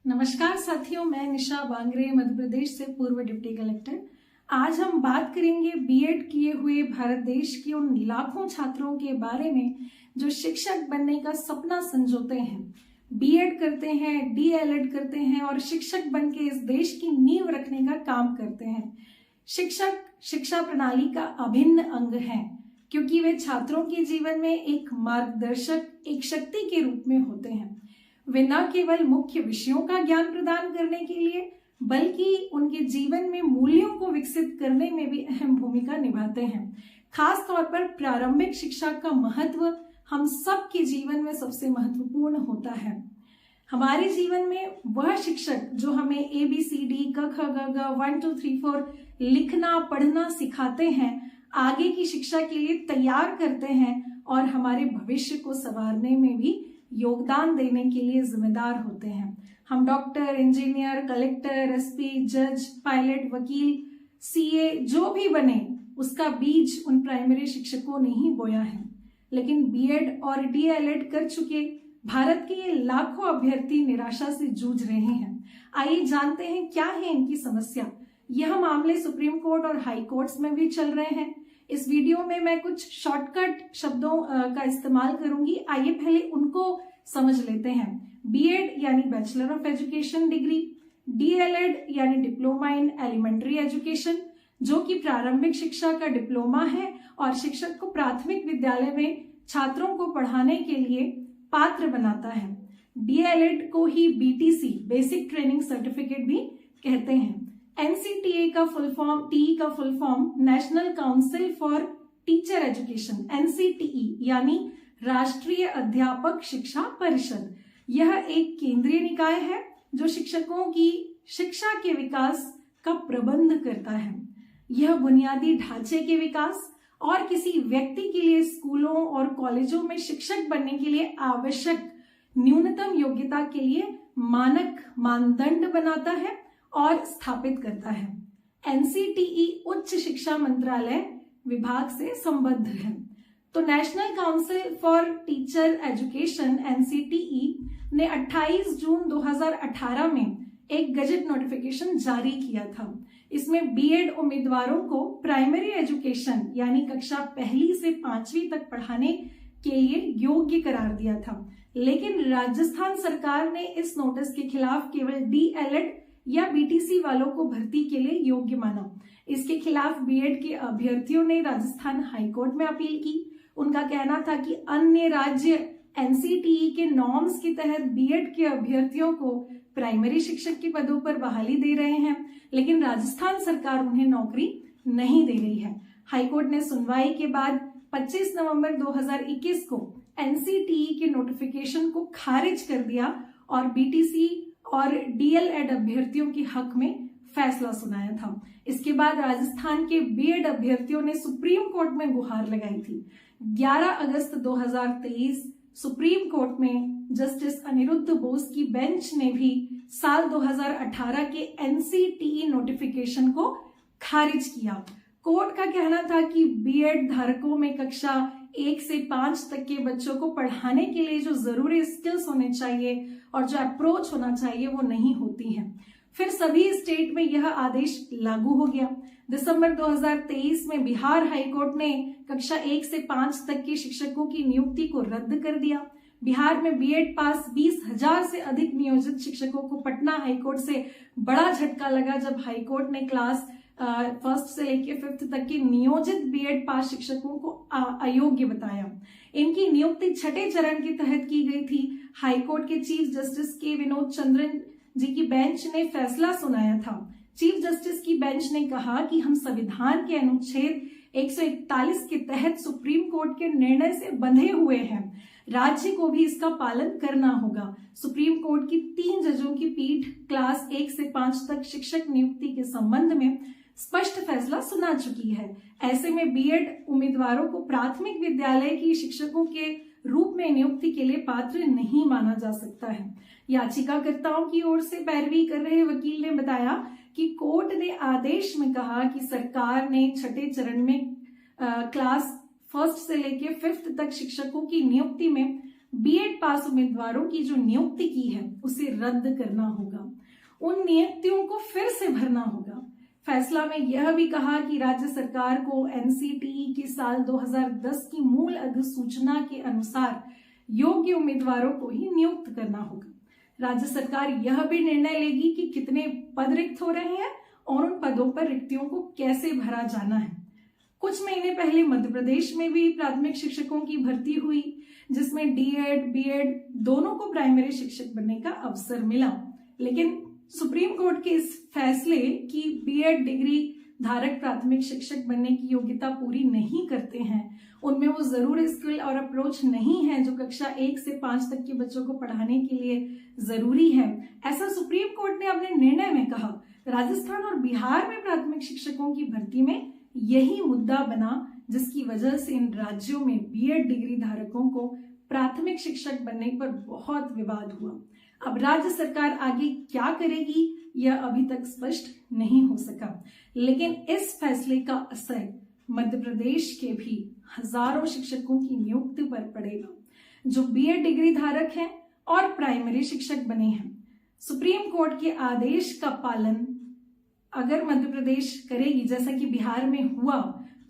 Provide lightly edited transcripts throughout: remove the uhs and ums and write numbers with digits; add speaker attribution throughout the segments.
Speaker 1: नमस्कार साथियों, मैं निशा बांगरे मध्य प्रदेश से पूर्व डिप्टी कलेक्टर। आज हम बात करेंगे बीएड किए हुए भारत देश के उन लाखों छात्रों के बारे में जो शिक्षक बनने का सपना संजोते हैं, बीएड करते हैं, डीएलएड करते हैं और शिक्षक बन के इस देश की नींव रखने का काम करते हैं। शिक्षक शिक्षा प्रणाली का अभिन्न अंग है क्योंकि वे छात्रों के जीवन में एक मार्गदर्शक, एक शक्ति के रूप में होते हैं। वे न केवल मुख्य विषयों का ज्ञान प्रदान करने के लिए बल्कि उनके जीवन में मूल्यों को विकसित करने में भी अहम भूमिका निभाते हैं। खास तौर पर प्रारंभिक शिक्षा का महत्व हम सब के जीवन में सबसे महत्वपूर्ण होता है। हमारे जीवन में वह शिक्षक जो हमें ABCD क ख ग घ 1 2 3 4 लिखना पढ़ना सिखाते हैं, आगे की शिक्षा के लिए तैयार करते हैं और हमारे भविष्य को संवारने में भी योगदान देने के लिए जिम्मेदार होते हैं। हम डॉक्टर, इंजीनियर, कलेक्टर, SP, जज, पायलट, वकील, CA जो भी बने, उसका बीज उन प्राइमरी शिक्षकों ने ही बोया है। लेकिन बीएड और डीएलएड कर चुके भारत के ये लाखों अभ्यर्थी निराशा से जूझ रहे हैं। आइए जानते हैं क्या है इनकी समस्या। यह मामले सुप्रीम कोर्ट और हाई कोर्ट्स में भी चल रहे हैं। इस वीडियो में मैं कुछ शॉर्टकट शब्दों का इस्तेमाल करूंगी। आइए पहले उनको समझ लेते हैं। बीएड यानी bachelor of education degree, DElEd यानी डिप्लोमा इन एलिमेंट्री एजुकेशन जो कि प्रारंभिक शिक्षा का डिप्लोमा है और शिक्षक को प्राथमिक विद्यालय में छात्रों को पढ़ाने के लिए पात्र बनाता है। डीएलएड को ही BTC बेसिक ट्रेनिंग सर्टिफिकेट भी कहते हैं। NCTA का फुल फॉर्म, TE का full form national council for teacher education, NCTE यानी राष्ट्रीय अध्यापक शिक्षा परिषद। यह एक केंद्रीय निकाय है जो शिक्षकों की शिक्षा के विकास का प्रबंध करता है। यह बुनियादी ढांचे के विकास और किसी व्यक्ति के लिए स्कूलों और कॉलेजों में शिक्षक बनने के लिए आवश्यक न्यूनतम योग्यता के लिए मानक मानदंड बनाता है और स्थापित करता है। NCTE उच्च शिक्षा मंत्रालय विभाग से संबद्ध है। तो national council for teacher education NCTE ने 28 जून 2018 में एक गजट नोटिफिकेशन जारी किया था। इसमें बीएड उम्मीदवारों को प्राइमरी एजुकेशन यानी कक्षा 1 से 5वीं तक पढ़ाने के लिए योग्य करार दिया था। लेकिन राजस्थान सरकार ने इस नोटिस के खिलाफ केवल डीएलएड या BTC वालों को भर्ती के लिए योग्य माना। इसके खिलाफ बीएड के अभ्यर्थियों ने राजस्थान हाईकोर्ट में अपील की। उनका कहना था कि अन्य राज्य NCTE के नॉर्म्स के तहत बीएड के अभ्यर्थियों को प्राइमरी शिक्षक के पदों पर बहाली दे रहे हैं, लेकिन राजस्थान सरकार उन्हें नौकरी नहीं दे रही है। हाईकोर्ट ने सुनवाई के बाद 25 नवंबर 2021 को NCTE के नोटिफिकेशन को खारिज कर दिया और BTC और डीएलएड अभ्यर्थियों के हक में फैसला सुनाया था। इसके बाद राजस्थान के बीएड अभ्यर्थियों ने सुप्रीम कोर्ट में गुहार लगाई थी। 11 अगस्त 2023 सुप्रीम कोर्ट में जस्टिस अनिरुद्ध बोस की बेंच ने भी साल 2018 के NCTE नोटिफिकेशन को खारिज किया। कोर्ट का कहना था कि बीएड धारकों में कक्षा 1 से 5 तक के बच्चों को पढ़ाने के लिए जो जरूरी स्किल्स होने चाहिए और जो अप्रोच होना चाहिए वो नहीं होती हैं। फिर सभी स्टेट में यह आदेश लागू हो गया। दिसंबर 2023 में बिहार हाईकोर्ट ने कक्षा 1 से 5 तक के शिक्षकों की नियुक्ति को रद्द कर दिया। बिहार में बीएड पास 20,000 से अधिक नियोजित शिक्षकों को पटना हाईकोर्ट से बड़ा झटका लगा जब हाईकोर्ट ने क्लास 1 से लेकर 5th तक के नियोजित बीएड पास शिक्षकों को अयोग्य बताया। इनकी नियुक्ति 6ठे चरण के तहत की गई थी। हाईकोर्ट के चीफ जस्टिस के विनोद चंद्रन जी की बेंच ने फैसला सुनाया था। चीफ जस्टिस की बेंच ने कहा कि हम संविधान के अनुच्छेद 141 के तहत सुप्रीम कोर्ट के निर्णय से बंधे हुए हैं। राज्य को भी इसका पालन करना होगा। सुप्रीम कोर्ट की 3 जजों की पीठ क्लास 1 से 5 तक शिक्षक नियुक्ति के संबंध में स्पष्ट फैसला सुना चुकी है। ऐसे में बीएड उम्मीदवारों को प्राथमिक विद्यालय की शिक्षकों के रूप में नियुक्ति के लिए पात्र नहीं माना जा सकता है। याचिकाकर्ताओं की ओर से पैरवी कर रहे वकील ने बताया कि कोर्ट ने आदेश में कहा कि सरकार ने 6ठे चरण में क्लास 1 से लेकर 5th तक शिक्षकों की नियुक्ति में बीएड पास उम्मीदवारों की जो नियुक्ति की है उसे रद्द करना होगा, उन नियुक्तियों को फिर से भरना होगा। फैसला में यह भी कहा कि राज्य सरकार को एनसीटीई के साल 2010 की मूल अधिसूचना के अनुसार योग्य उम्मीदवारों को ही नियुक्त करना होगा। राज्य सरकार यह भी निर्णय लेगी कि कितने पद रिक्त हो रहे हैं और उन पदों पर रिक्तियों को कैसे भरा जाना है। कुछ महीने पहले मध्य प्रदेश में भी प्राथमिक शिक्षकों की भर्ती हुई, जिसमें डीएड बीएड दोनों को प्राइमरी शिक्षक बनने का अवसर मिला, लेकिन सुप्रीम कोर्ट के इस फैसले की बीएड डिग्री धारक प्राथमिक शिक्षक बनने की योग्यता पूरी नहीं करते हैं, उनमें वो जरूरी स्किल और अप्रोच नहीं है जो कक्षा 1 से 5 तक के बच्चों को पढ़ाने के लिए जरूरी है, ऐसा सुप्रीम कोर्ट ने अपने निर्णय में कहा। राजस्थान और बिहार में प्राथमिक शिक्षकों की भर्ती में यही मुद्दा बना, जिसकी वजह से इन राज्यों में बीएड डिग्री धारकों को प्राथमिक शिक्षक बनने पर बहुत विवाद हुआ। अब राज्य सरकार आगे क्या करेगी यह अभी तक स्पष्ट नहीं हो सका, लेकिन इस फैसले का असर मध्य प्रदेश के भी हजारों शिक्षकों की नियुक्ति पर पड़ेगा जो बीएड डिग्री धारक हैं और प्राइमरी शिक्षक बने हैं। सुप्रीम कोर्ट के आदेश का पालन अगर मध्य प्रदेश करेगी, जैसा कि बिहार में हुआ,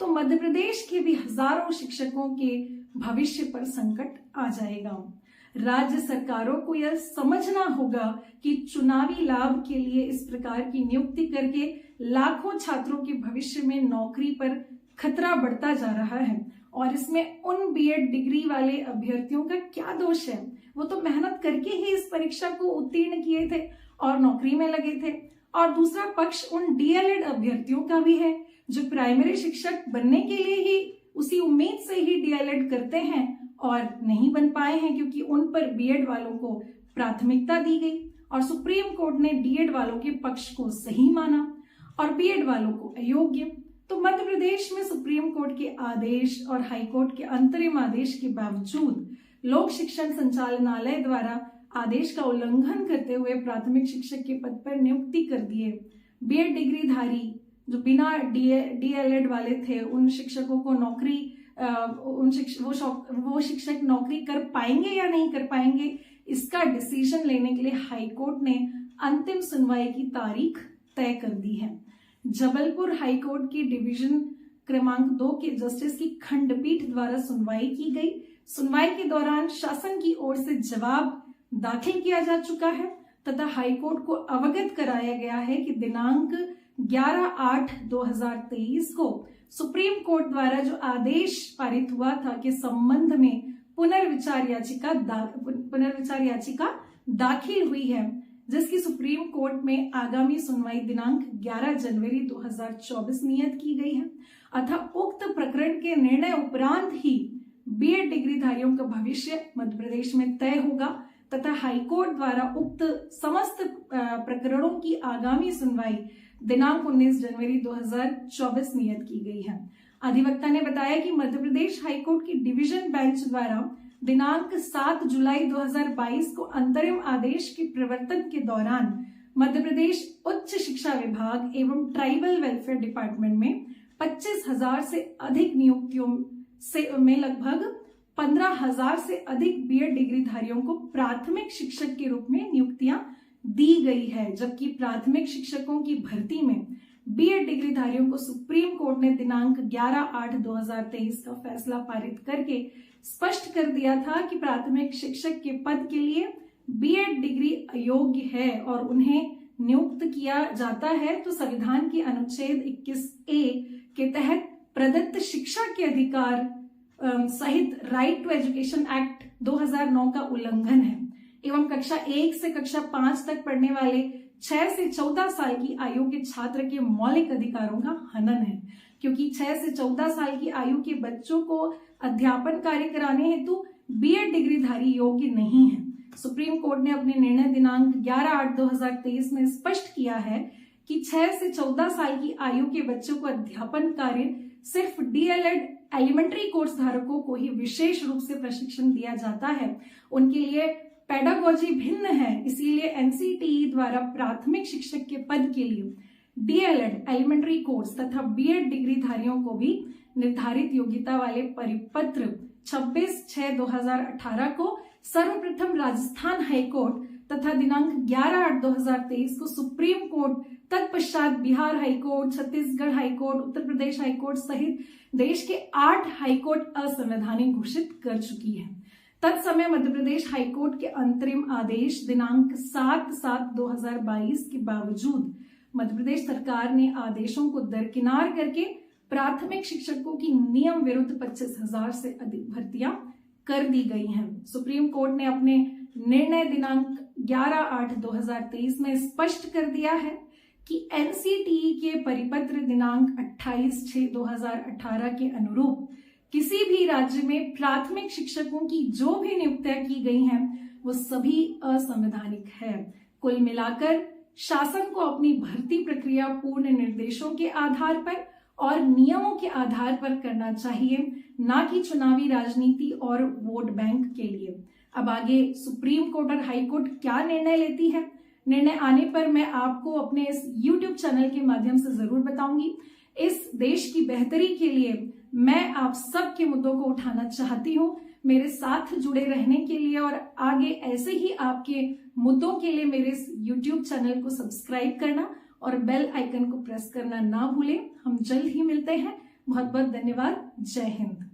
Speaker 1: तो मध्य प्रदेश के भी हजारों शिक्षकों के भविष्य पर संकट आ जाएगा। राज्य सरकारों को यह समझना होगा कि चुनावी लाभ के लिए इस प्रकार की नियुक्ति करके लाखों छात्रों के भविष्य में नौकरी पर खतरा बढ़ता जा रहा है, और इसमें उन बीएड डिग्री वाले अभ्यर्थियों का क्या दोष है? वो तो मेहनत करके ही इस परीक्षा को उत्तीर्ण किए थे और नौकरी में लगे थे। और दूसरा पक्ष उन डीएलएड अभ्यर्थियों का भी है जो प्राइमरी शिक्षक बनने के लिए ही उसी उम्मीद से ही डीएलएड करते हैं और नहीं बन पाए हैं, क्योंकि उन पर बीएड वालों को प्राथमिकता दी गई और सुप्रीम कोर्ट ने डीएड वालों के पक्ष को सही माना और बीएड वालों को अयोग्य। तो मध्य प्रदेश में सुप्रीम कोर्ट के आदेश और हाईकोर्ट के अंतरिम आदेश के बावजूद लोक शिक्षण संचालनालय द्वारा आदेश का उल्लंघन करते हुए प्राथमिक शिक्षक के पद पर नियुक्ति कर दिए बीएड डिग्रीधारी जो बिना डीएलएड वाले थे, उन शिक्षकों को नौकरी वो शिक्षक नौकरी कर पाएंगे या नहीं कर पाएंगे, इसका डिसीजन लेने के लिए हाईकोर्ट ने अंतिम सुनवाई की तारीख तय कर दी है। जबलपुर हाईकोर्ट की डिवीजन क्रमांक 2 के जस्टिस की खंडपीठ द्वारा सुनवाई की गई। सुनवाई के दौरान शासन की ओर से जवाब दाखिल किया जा चुका है तथा हाईकोर्ट को अवगत कराया गया है कि दिनांक 11/8/2023 को सुप्रीम कोर्ट द्वारा जो आदेश पारित हुआ था के संबंध में पुनर्विचार याचिका दाखिल हुई है, जिसकी सुप्रीम कोर्ट में आगामी सुनवाई दिनांक 11 जनवरी 2024 नियत की गई है। अतः उक्त प्रकरण के निर्णय उपरांत ही बीएड डिग्रीधारियों का भविष्य मध्य प्रदेश में तय होगा तथा हाईकोर्ट द्वारा उक्त समस्त प्रकरणों की आगामी सुनवाई दिनांक 19 जनवरी 2024 नियत की गई है। अधिवक्ता ने बताया कि मध्य प्रदेश हाईकोर्ट की डिवीजन बेंच द्वारा दिनांक 7 जुलाई 2022 को अंतरिम आदेश के प्रवर्तन के दौरान मध्य प्रदेश उच्च शिक्षा विभाग एवं ट्राइबल वेलफेयर डिपार्टमेंट में 25,000 से अधिक नियुक्तियों में लगभग 15,000 से अधिक बीएड डिग्रीधारियों को प्राथमिक शिक्षक के रूप में नियुक्तियां दी गई है, जबकि प्राथमिक शिक्षकों की भर्ती में बीएड डिग्रीधारियों को सुप्रीम कोर्ट ने दिनांक 11/8/2023 का फैसला पारित करके स्पष्ट कर दिया था कि प्राथमिक शिक्षक के पद के लिए बीएड डिग्री अयोग्य है और उन्हें नियुक्त किया जाता है तो संविधान के अनुच्छेद 21A के तहत प्रदत्त शिक्षा के अधिकार सहित राइट टू एजुकेशन एक्ट 2009 का उल्लंघन है एवं कक्षा 1 से कक्षा 5 तक पढ़ने वाले 6 से 14 साल की आयु के छात्र के मौलिक अधिकारों का हनन है, क्योंकि 6 से 14 साल की आयु के बच्चों को अध्यापन कार्य कराने हेतु बीएड डिग्रीधारी योग्य नहीं है। सुप्रीम कोर्ट ने अपने निर्णय दिनांक 11/8/2023 में स्पष्ट किया है कि 6 से 14 साल की आयु के बच्चों को अध्यापन कार्य सिर्फ डीएलएड एलिमेंट्री कोर्स धारकों को ही विशेष रूप से प्रशिक्षण दिया जाता है, उनके लिए पेडागोजी भिन्न है। इसीलिए एनसीटीई द्वारा प्राथमिक शिक्षक के पद के लिए डीएलएड एलिमेंट्री कोर्स तथा बीएड डिग्रीधारियों को भी निर्धारित योग्यता वाले परिपत्र 26/6/2018 को सर्वप्रथम राजस्थान हाईकोर्ट तथा दिनांक 11/8/2023 को सुप्रीम कोर्ट, तत्पश्चात Bihar high court, Chhattisgarh high court, Uttar Pradesh high court सहित देश के 8 हाईकोर्ट असंवैधानिक घोषित कर चुकी है। तत्समय मध्य प्रदेश हाईकोर्ट के अंतरिम आदेश दिनांक 7/7/2022 के बावजूद मध्य प्रदेश सरकार ने आदेशों को दरकिनार करके प्राथमिक शिक्षकों की नियम विरुद्ध 25,000 से अधिक भर्तियां कर दी गई हैं। सुप्रीम कोर्ट ने अपने निर्णय दिनांक 11/8/2023 में स्पष्ट कर दिया है कि एनसीटीई के परिपत्र दिनांक 28/6/2018 के अनुरूप किसी भी राज्य में प्राथमिक शिक्षकों की जो भी नियुक्तियां की गई हैं वो सभी असंवैधानिक है। कुल मिलाकर शासन को अपनी भर्ती प्रक्रिया पूर्ण निर्देशों के आधार पर और नियमों के आधार पर करना चाहिए, ना कि चुनावी राजनीति और वोट बैंक के लिए। अब आगे सुप्रीम कोर्ट और हाई कोर्ट क्या निर्णय लेती है, निर्णय आने पर मैं आपको अपने इस YouTube चैनल के माध्यम से जरूर बताऊंगी। इस देश की बेहतरी के लिए मैं आप सबके मुद्दों को उठाना चाहती हूँ। मेरे साथ जुड़े रहने के लिए और आगे ऐसे ही आपके मुद्दों के लिए मेरे इस YouTube चैनल को सब्सक्राइब करना और बेल आइकन को प्रेस करना ना भूलें। हम जल्द ही मिलते हैं। बहुत बहुत धन्यवाद। जय हिंद।